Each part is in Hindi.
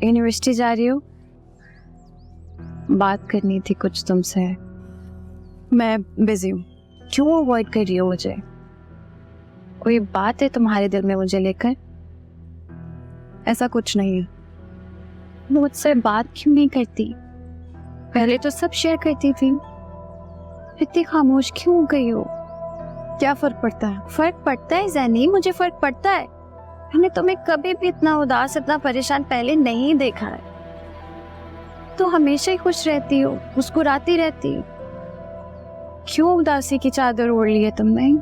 यूनिवर्सिटी जा रही हो? बात करनी थी कुछ तुमसे। मैं बिजी हूँ। क्यों अवॉइड कर रही हो मुझे? कोई बात है तुम्हारे दिल में मुझे लेकर? ऐसा कुछ नहीं है। मुझसे बात क्यों नहीं करती? पहले तो सब शेयर करती थी, इतनी खामोश क्यों हो गई हो? क्या फर्क पड़ता है? फर्क पड़ता है ज़ैनी, मुझे फर्क पड़ता है। मैंने तुम्हें कभी भी इतना उदास, इतना परेशान पहले नहीं देखा है। तो हमेशा ही खुश रहती हो, मुस्कुराती रहती हो। क्यों उदासी की चादर ओढ़ ली है तुमने?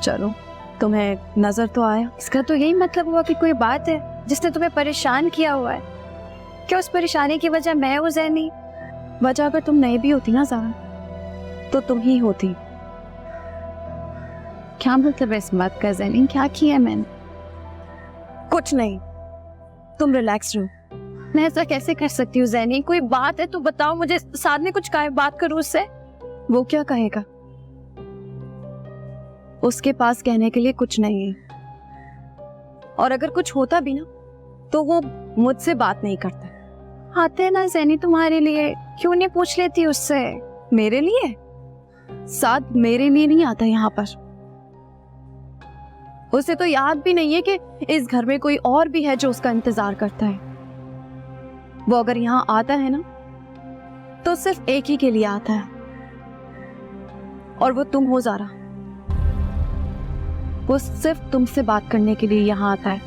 चलो, तुम्हें नजर तो आया। इसका तो यही मतलब हुआ कि कोई बात है जिसने तुम्हें परेशान किया हुआ है। क्या उस परेशानी की वजह मैं हूँ ज़ैनी? वजह अगर तुम नहीं भी होती ना ज़ारा, तो तुम ही होती। क्या मतलब है इस बात का ज़ैनी? क्या किया मैंने? कुछ नहीं, तुम रिलैक्स रहो। मैं ऐसा कैसे कर सकती हूँ ज़ैनी? कोई बात है तो बताओ मुझे, साथ में कुछ बात करूँ उससे। वो क्या कहेगा? उसके पास कहने के लिए कुछ नहीं है, और अगर कुछ होता भी ना तो वो मुझसे बात नहीं करता। आते हैं ना ज़ैनी तुम्हारे लिए, क्यों नहीं पूछ लेती उससे? मेरे लिए? साथ मेरे लिए नहीं आता यहाँ पर। उसे तो याद भी नहीं है कि इस घर में कोई और भी है जो उसका इंतजार करता है। वो अगर यहाँ आता है ना तो सिर्फ एक ही के लिए आता है, और वो तुम हो ज़ारा। वो सिर्फ तुमसे बात करने के लिए यहाँ आता है।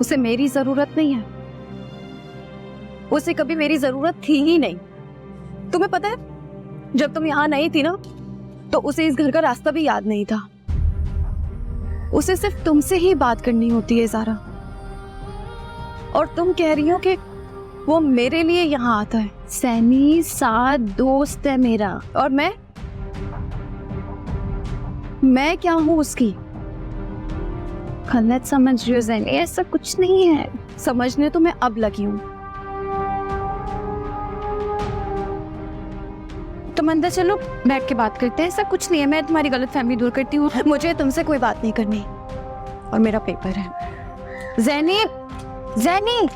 उसे मेरी जरूरत नहीं है, उसे कभी मेरी जरूरत थी ही नहीं। तुम्हें पता है, जब तुम यहाँ नहीं थी ना तो उसे इस घर का रास्ता भी याद नहीं था। उसे सिर्फ तुमसे ही बात करनी होती है ज़ारा, और तुम कह रही हो कि वो मेरे लिए यहाँ आता है। ज़ैनी साथ दोस्त है मेरा, और मैं क्या हूँ उसकी? गलत समझ रही हो ज़ैनी, ऐसा कुछ नहीं है। समझने तो मैं अब लगी हूँ। तुम अंदर चलो, बैठ के बात करते हैं। ऐसा कुछ नहीं है, मैं तुम्हारी गलतफहमी दूर करती हूँ। मुझे तुमसे कोई बात नहीं करनी, और मेरा पेपर है। ज़ैनी, ज़ैनी।